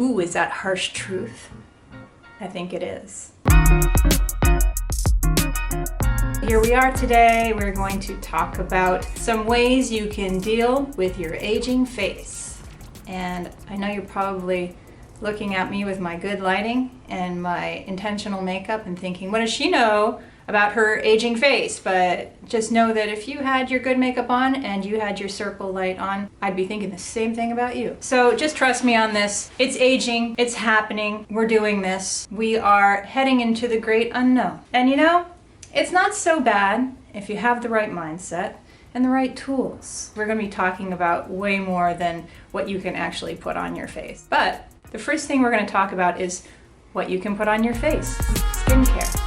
Ooh, is that harsh truth? I think it is. Here we are today. We're going to talk about some ways you can deal with your aging face. And I know you're probably looking at me with my good lighting and my intentional makeup and thinking, what does she know about her aging face? But just know that if you had your good makeup on and you had your circle light on, I'd be thinking the same thing about you. So just trust me on this. It's aging, it's happening, we're doing this. We are heading into the great unknown. And you know, it's not so bad if you have the right mindset and the right tools. We're gonna be talking about way more than what you can actually put on your face. But the first thing we're gonna talk about is what you can put on your face, skincare.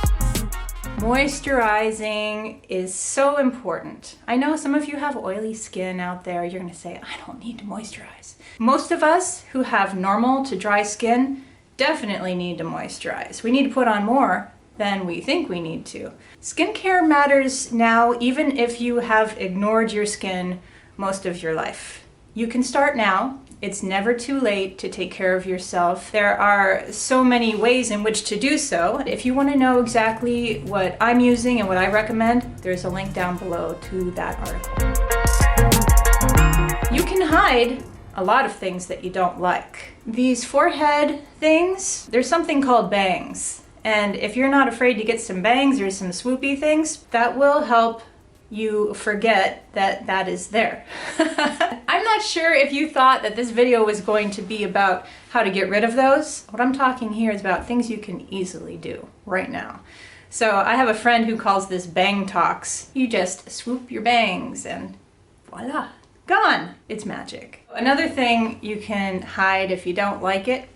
Moisturizing is so important. I know some of you have oily skin out there. You're gonna say, I don't need to moisturize. Most of us who have normal to dry skin definitely need to moisturize. We need to put on more than we think we need to. Skincare matters now, even if you have ignored your skin most of your life. You can start now. It's never too late to take care of yourself. There are so many ways in which to do so. If you want to know exactly what I'm using and what I recommend, there's a link down below to that article. You can hide a lot of things that you don't like. These forehead things, there's something called bangs. And if you're not afraid to get some bangs or some swoopy things, that will help you forget that that is there. I'm not sure if you thought that this video was going to be about how to get rid of those. What I'm talking here is about things you can easily do right now. So I have a friend who calls this bang talks. You just swoop your bangs and voila, gone. It's magic. Another thing you can hide if you don't like it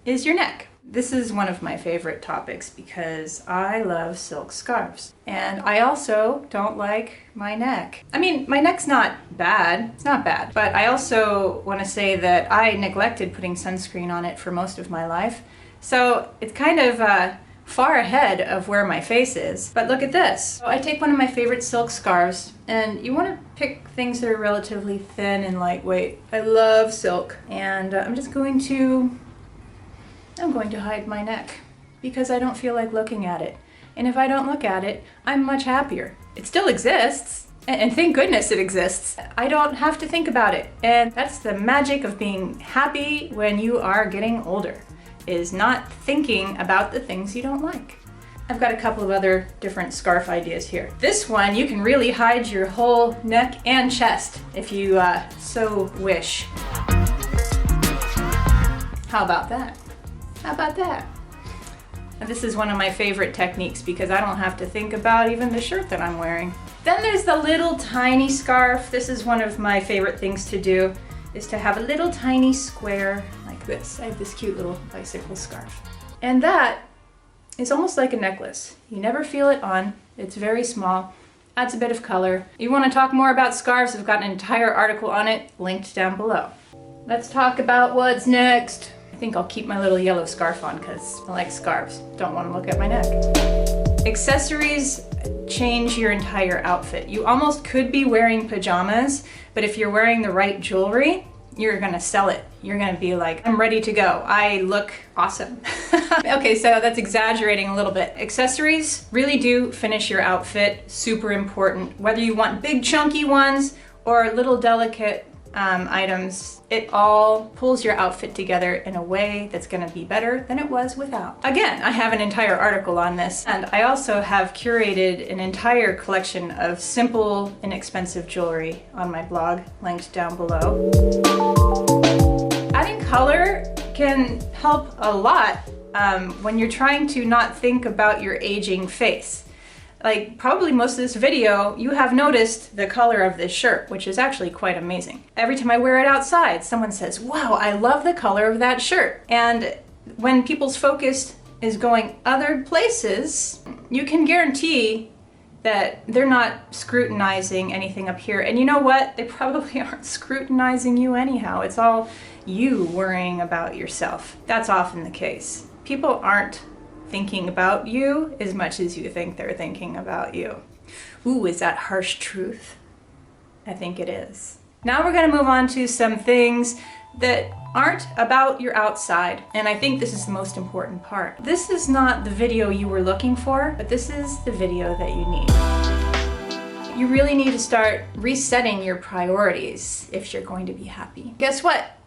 is your neck. This is one of my favorite topics because I love silk scarves. And I also don't like my neck. I mean, my neck's not bad. It's not bad. But I also want to say that I neglected putting sunscreen on it for most of my life. So it's kind of far ahead of where my face is. But look at this. So I take one of my favorite silk scarves, and you want to pick things that are relatively thin and lightweight. I love silk. And I'm going to hide my neck because I don't feel like looking at it. And if I don't look at it, I'm much happier. It still exists, and thank goodness it exists. I don't have to think about it. And that's the magic of being happy when you are getting older, is not thinking about the things you don't like. I've got a couple of other different scarf ideas here. This one, you can really hide your whole neck and chest if you so wish. How about that? How about that? And this is one of my favorite techniques because I don't have to think about even the shirt that I'm wearing. Then there's the little tiny scarf. This is one of my favorite things to do, is to have a little tiny square like this. I have this cute little bicycle scarf. And that is almost like a necklace. You never feel it on. It's very small, adds a bit of color. You want to talk more about scarves? I've got an entire article on it linked down below. Let's talk about what's next. I think I'll keep my little yellow scarf on because I like scarves. Don't want to look at my neck. Accessories change your entire outfit. You almost could be wearing pajamas, but if you're wearing the right jewelry, you're gonna sell it. You're gonna be like, I'm ready to go. I look awesome. Okay, so that's exaggerating a little bit. Accessories really do finish your outfit. Super important. Whether you want big chunky ones or little delicate items, it all pulls your outfit together in a way that's going to be better than it was without. Again, I have an entire article on this, and I also have curated an entire collection of simple, inexpensive jewelry on my blog, linked down below. Adding color can help a lot when you're trying to not think about your aging face. Like probably most of this video, you have noticed the color of this shirt, which is actually quite amazing. Every time I wear it outside, someone says, wow, I love the color of that shirt. And when people's focus is going other places, you can guarantee that they're not scrutinizing anything up here. And you know what? They probably aren't scrutinizing you anyhow. It's all you worrying about yourself. That's often the case. People aren't thinking about you as much as you think they're thinking about you. Ooh, is that harsh truth? I think it is. Now we're going to move on to some things that aren't about your outside. And I think this is the most important part. This is not the video you were looking for, but this is the video that you need. You really need to start resetting your priorities if you're going to be happy. Guess what?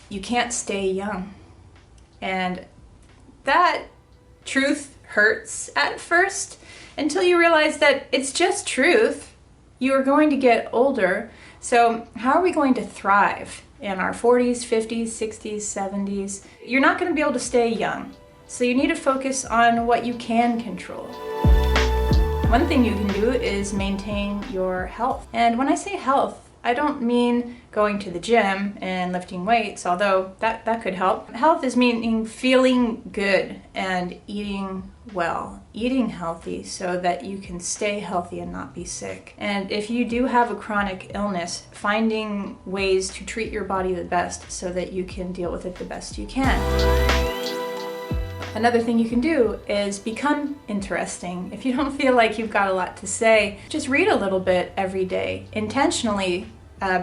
You can't stay young. And that truth hurts at first until you realize that it's just truth. You are going to get older. So how are we going to thrive in our 40s, 50s, 60s, 70s? You're not going to be able to stay young. So you need to focus on what you can control. One thing you can do is maintain your health. And when I say health, I don't mean going to the gym and lifting weights, although that could help. Health is meaning feeling good and eating well, eating healthy so that you can stay healthy and not be sick. And if you do have a chronic illness, finding ways to treat your body the best so that you can deal with it the best you can. Another thing you can do is become interesting. If you don't feel like you've got a lot to say, just read a little bit every day, intentionally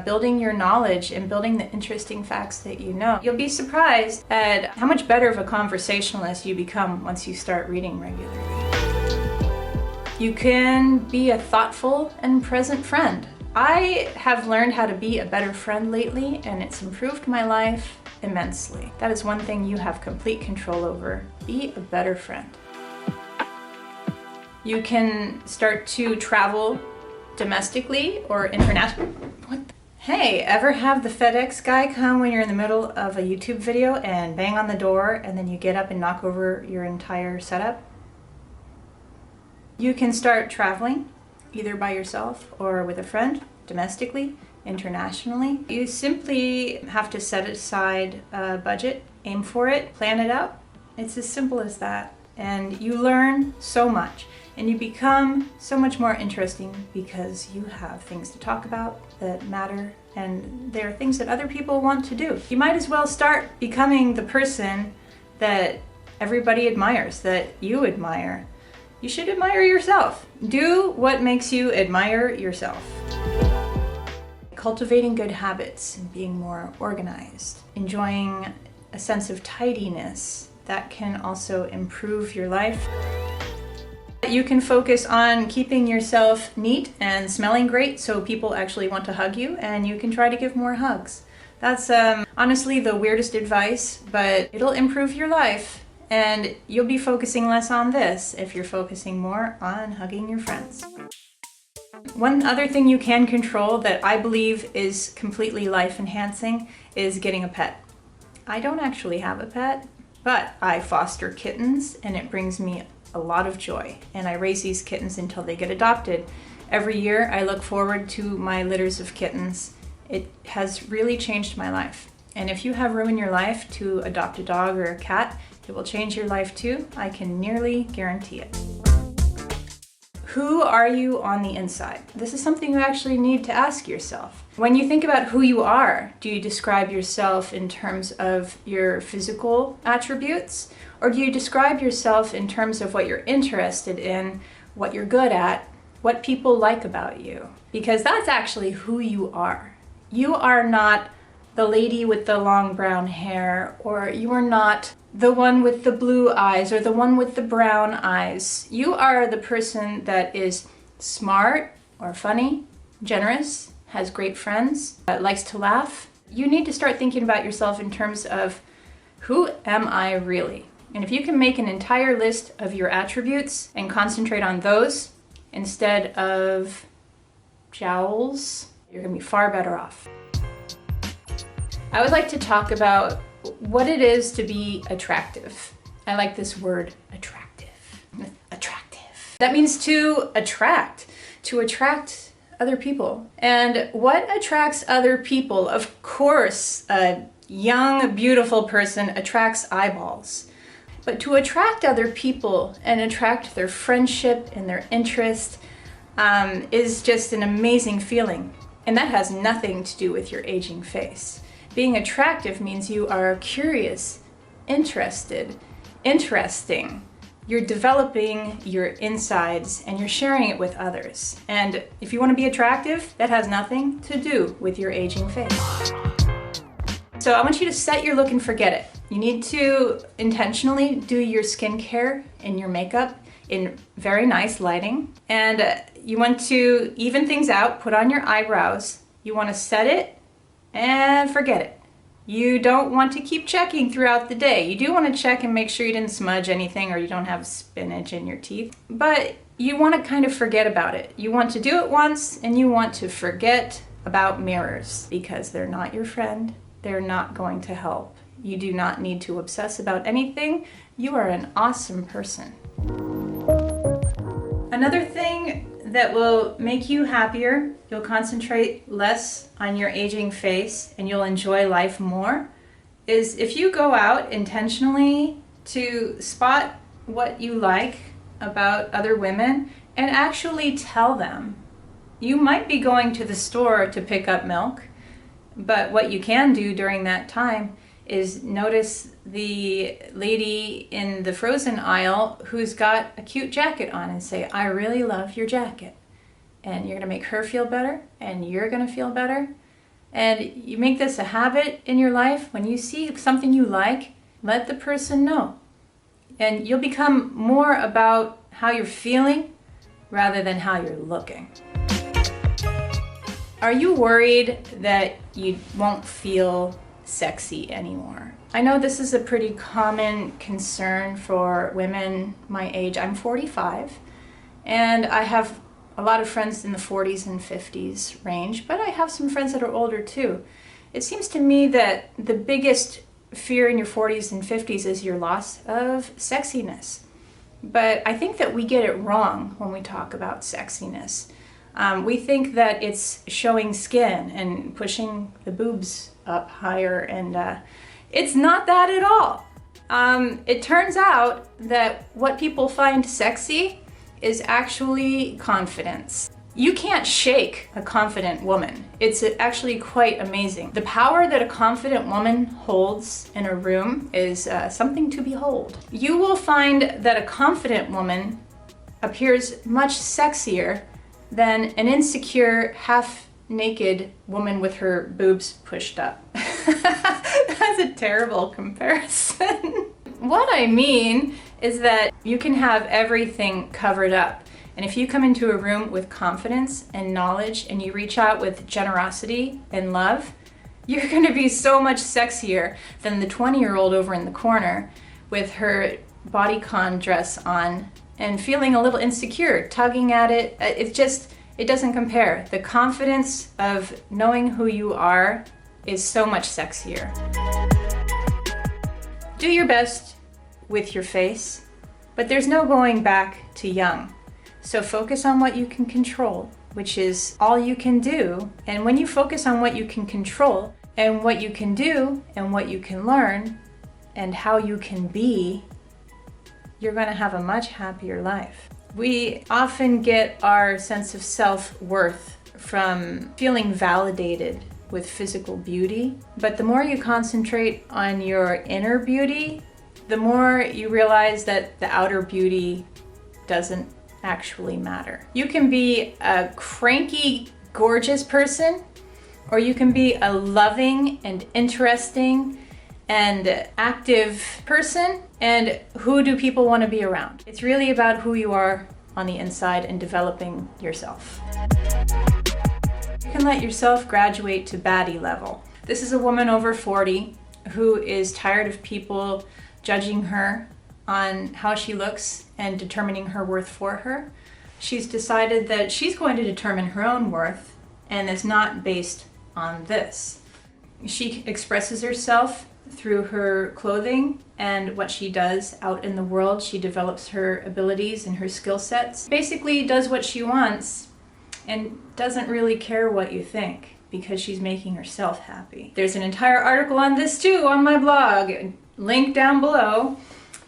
building your knowledge and building the interesting facts that you know. You'll be surprised at how much better of a conversationalist you become once you start reading regularly. You can be a thoughtful and present friend. I have learned how to be a better friend lately, and it's improved my life immensely. That is one thing you have complete control over. Be a better friend. You can start to travel domestically or internationally. Hey, ever have the FedEx guy come when you're in the middle of a YouTube video and bang on the door and then you get up and knock over your entire setup? You can start traveling either by yourself or with a friend, domestically, internationally. You simply have to set aside a budget, aim for it, plan it out. It's as simple as that. And you learn so much and you become so much more interesting because you have things to talk about that matter and there are things that other people want to do. You might as well start becoming the person that everybody admires, that you admire. You should admire yourself. Do what makes you admire yourself. Cultivating good habits and being more organized, enjoying a sense of tidiness, that can also improve your life. You can focus on keeping yourself neat and smelling great so people actually want to hug you, and you can try to give more hugs. That's honestly the weirdest advice, but it'll improve your life, and you'll be focusing less on this if you're focusing more on hugging your friends. One other thing you can control that I believe is completely life-enhancing is getting a pet. I don't actually have a pet, but I foster kittens and it brings me a lot of joy. And I raise these kittens until they get adopted. Every year I look forward to my litters of kittens. It has really changed my life. And if you have room in your life to adopt a dog or a cat, it will change your life too. I can nearly guarantee it. Who are you on the inside? This is something you actually need to ask yourself. When you think about who you are, do you describe yourself in terms of your physical attributes? Or do you describe yourself in terms of what you're interested in, what you're good at, what people like about you? Because that's actually who you are. You are not the lady with the long brown hair, or you are not the one with the blue eyes or the one with the brown eyes. You are the person that is smart or funny, generous, has great friends, likes to laugh. You need to start thinking about yourself in terms of who am I really? And if you can make an entire list of your attributes and concentrate on those instead of jowls, you're gonna be far better off. I would like to talk about what it is to be attractive. I like this word, attractive. Attractive. That means to attract other people. And what attracts other people? Of course, a young, beautiful person attracts eyeballs. But to attract other people and attract their friendship and their interest is just an amazing feeling. And that has nothing to do with your aging face. Being attractive means you are curious, interested, interesting. You're developing your insides and you're sharing it with others. And if you want to be attractive, that has nothing to do with your aging face. So I want you to set your look and forget it. You need to intentionally do your skincare and your makeup in very nice lighting. And you want to even things out, put on your eyebrows. You want to set it and forget it. You don't want to keep checking throughout the day. You do want to check and make sure you didn't smudge anything or you don't have spinach in your teeth. But you want to kind of forget about it. You want to do it once and you want to forget about mirrors because they're not your friend. They're not going to help. You do not need to obsess about anything. You are an awesome person. Another thing that will make you happier, you'll concentrate less on your aging face and you'll enjoy life more, is if you go out intentionally to spot what you like about other women and actually tell them. You might be going to the store to pick up milk, but what you can do during that time is notice the lady in the frozen aisle who's got a cute jacket on and say, I really love your jacket. And you're gonna make her feel better and you're gonna feel better. And you make this a habit in your life. When you see something you like, let the person know. And you'll become more about how you're feeling rather than how you're looking. Are you worried that you won't feel sexy anymore? I know this is a pretty common concern for women my age. I'm 45 and I have a lot of friends in the 40s and 50s range, but I have some friends that are older too. It seems to me that the biggest fear in your 40s and 50s is your loss of sexiness. But I think that we get it wrong when we talk about sexiness. We think that it's showing skin and pushing the boobs up higher, and it's not that at all. It turns out that what people find sexy is actually confidence. You can't shake a confident woman. It's actually quite amazing. The power that a confident woman holds in a room is something to behold. You will find that a confident woman appears much sexier than an insecure, half-naked woman with her boobs pushed up. That's a terrible comparison. What I mean is that you can have everything covered up. And if you come into a room with confidence and knowledge and you reach out with generosity and love, you're gonna be so much sexier than the 20-year-old over in the corner with her bodycon dress on and feeling a little insecure, tugging at it. It doesn't compare. The confidence of knowing who you are is so much sexier. Do your best with your face, but there's no going back to young. So focus on what you can control, which is all you can do. And when you focus on what you can control and what you can do and what you can learn and how you can be, you're going to have a much happier life. We often get our sense of self-worth from feeling validated with physical beauty, but the more you concentrate on your inner beauty, the more you realize that the outer beauty doesn't actually matter. You can be a cranky, gorgeous person, or you can be a loving and interesting and active person. And who do people want to be around? It's really about who you are on the inside and developing yourself. You can let yourself graduate to Baddie Level. This is a woman over 40 who is tired of people judging her on how she looks and determining her worth for her. She's decided that she's going to determine her own worth, and it's not based on this. She expresses herself through her clothing and what she does out in the world. She develops her abilities and her skill sets. Basically does what she wants and doesn't really care what you think because she's making herself happy. There's an entire article on this too on my blog, link down below.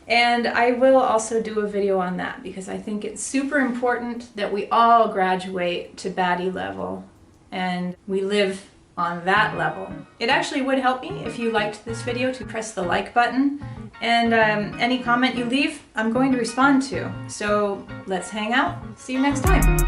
And I will also do a video on that because I think it's super important that we all graduate to Baddie Level and we live on that level. It actually would help me if you liked this video to press the like button, and any comment you leave, I'm going to respond to. So let's hang out. See you next time.